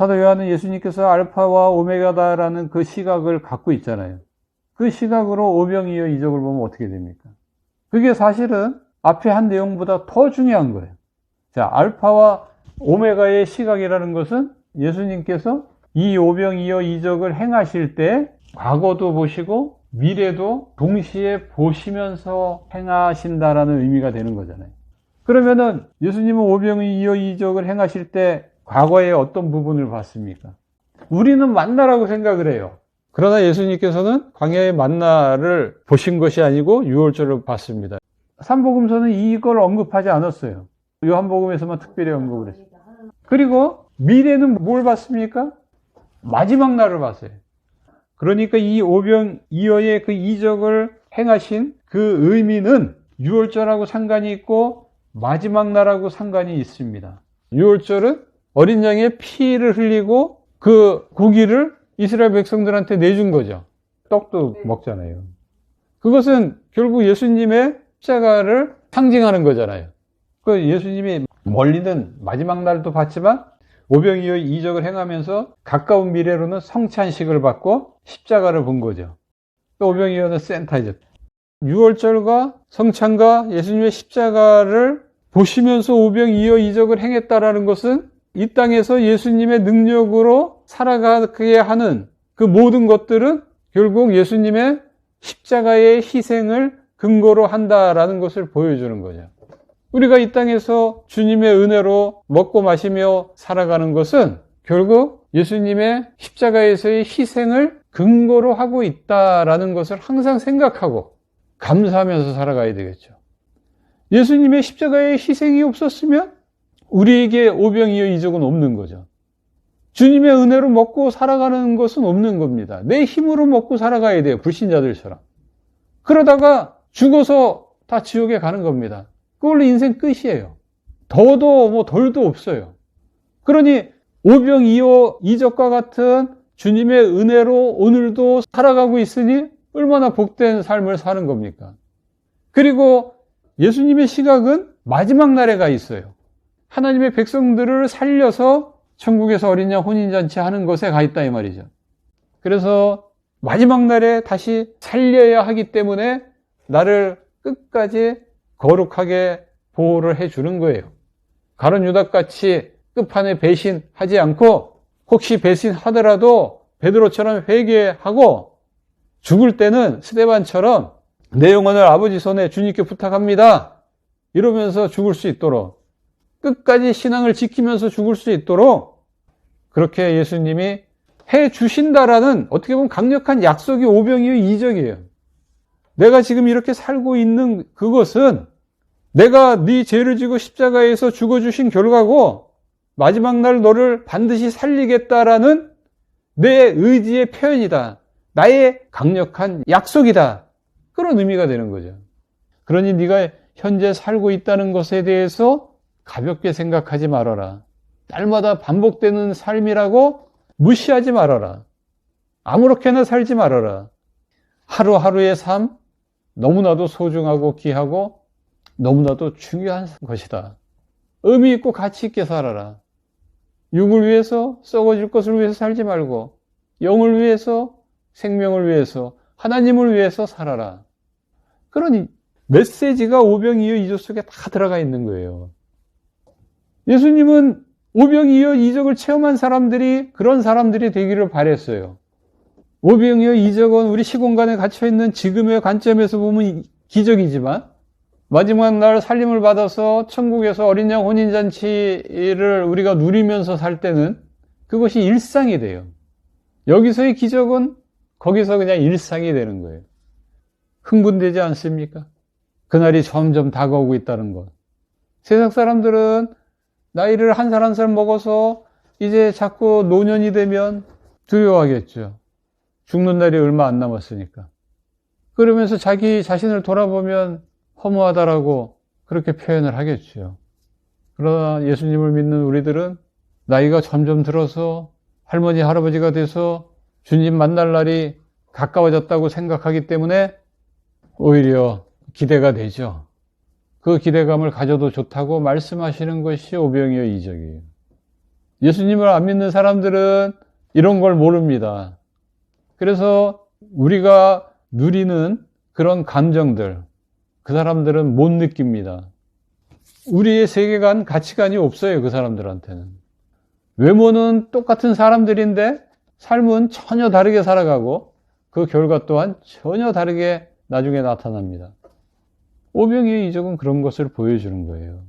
사도 요한은 예수님께서 알파와 오메가다라는 그 시각을 갖고 있잖아요. 그 시각으로 오병이어 이적을 보면 어떻게 됩니까? 그게 사실은 앞에 한 내용보다 더 중요한 거예요. 자, 알파와 오메가의 시각이라는 것은 예수님께서 이 오병이어 이적을 행하실 때 과거도 보시고 미래도 동시에 보시면서 행하신다라는 의미가 되는 거잖아요. 그러면은 예수님은 오병이어 이적을 행하실 때 과거에 어떤 부분을 봤습니까? 우리는 만나라고 생각을 해요. 그러나 예수님께서는 광야의 만나를 보신 것이 아니고 유월절을 봤습니다. 삼복음서는 이걸 언급하지 않았어요. 요한복음에서만 특별히 언급을 했어요. 그리고 미래는 뭘 봤습니까? 마지막 날을 봤어요. 그러니까 이 오병이어의 그 이적을 행하신 그 의미는 유월절하고 상관이 있고 마지막 날하고 상관이 있습니다. 유월절은 어린 양의 피를 흘리고 그 고기를 이스라엘 백성들한테 내준 거죠. 떡도 먹잖아요. 그것은 결국 예수님의 십자가를 상징하는 거잖아요. 그 예수님이 멀리는 마지막 날도 봤지만 오병이어 이적을 행하면서 가까운 미래로는 성찬식을 받고 십자가를 본 거죠. 오병이어는 센터이죠. 유월절과 성찬과 예수님의 십자가를 보시면서 오병이어 이적을 행했다라는 것은 이 땅에서 예수님의 능력으로 살아가게 하는 그 모든 것들은 결국 예수님의 십자가의 희생을 근거로 한다라는 것을 보여주는 거죠. 우리가 이 땅에서 주님의 은혜로 먹고 마시며 살아가는 것은 결국 예수님의 십자가에서의 희생을 근거로 하고 있다라는 것을 항상 생각하고 감사하면서 살아가야 되겠죠. 예수님의 십자가의 희생이 없었으면 우리에게 오병이어 이적은 없는 거죠. 주님의 은혜로 먹고 살아가는 것은 없는 겁니다. 내 힘으로 먹고 살아가야 돼요. 불신자들처럼. 그러다가 죽어서 다 지옥에 가는 겁니다. 그걸로 인생 끝이에요. 더도 덜도 없어요. 그러니 오병이어 이적과 같은 주님의 은혜로 오늘도 살아가고 있으니 얼마나 복된 삶을 사는 겁니까? 그리고 예수님의 시각은 마지막 날에 가 있어요. 하나님의 백성들을 살려서 천국에서 어린 양 혼인잔치 하는 것에 가 있다 이 말이죠. 그래서 마지막 날에 다시 살려야 하기 때문에 나를 끝까지 거룩하게 보호를 해주는 거예요. 가룟 유다같이 끝판에 배신하지 않고 혹시 배신하더라도 베드로처럼 회개하고 죽을 때는 스데반처럼 내 영혼을 아버지 손에 주님께 부탁합니다. 이러면서 죽을 수 있도록 끝까지 신앙을 지키면서 죽을 수 있도록 그렇게 예수님이 해 주신다라는 어떻게 보면 강력한 약속이 오병이어 이적이에요. 내가 지금 이렇게 살고 있는 그것은 내가 네 죄를 지고 십자가에서 죽어주신 결과고 마지막 날 너를 반드시 살리겠다라는 내 의지의 표현이다. 나의 강력한 약속이다. 그런 의미가 되는 거죠. 그러니 네가 현재 살고 있다는 것에 대해서 가볍게 생각하지 말아라. 날마다 반복되는 삶이라고 무시하지 말아라. 아무렇게나 살지 말아라. 하루하루의 삶 너무나도 소중하고 귀하고 너무나도 중요한 것이다. 의미 있고 가치 있게 살아라. 육을 위해서 썩어질 것을 위해서 살지 말고 영을 위해서 생명을 위해서 하나님을 위해서 살아라. 그러니 메시지가 오병이어 이적 속에 다 들어가 있는 거예요. 예수님은 오병이어 이적을 체험한 사람들이 그런 사람들이 되기를 바랬어요. 오병이어 이적은 우리 시공간에 갇혀있는 지금의 관점에서 보면 기적이지만 마지막 날 살림을 받아서 천국에서 어린 양 혼인잔치를 우리가 누리면서 살 때는 그것이 일상이 돼요. 여기서의 기적은 거기서 그냥 일상이 되는 거예요. 흥분되지 않습니까? 그날이 점점 다가오고 있다는 것. 세상 사람들은 나이를 한 살 한 살 먹어서 이제 자꾸 노년이 되면 두려워하겠죠. 죽는 날이 얼마 안 남았으니까. 그러면서 자기 자신을 돌아보면 허무하다라고 그렇게 표현을 하겠죠. 그러나 예수님을 믿는 우리들은 나이가 점점 들어서 할머니, 할아버지가 돼서 주님 만날 날이 가까워졌다고 생각하기 때문에 오히려 기대가 되죠. 그 기대감을 가져도 좋다고 말씀하시는 것이 오병이어 이적이에요. 예수님을 안 믿는 사람들은 이런 걸 모릅니다. 그래서 우리가 누리는 그런 감정들, 그 사람들은 못 느낍니다. 우리의 세계관, 가치관이 없어요, 그 사람들한테는. 외모는 똑같은 사람들인데 삶은 전혀 다르게 살아가고 그 결과 또한 전혀 다르게 나중에 나타납니다. 오병이의 이적은 그런 것을 보여주는 거예요.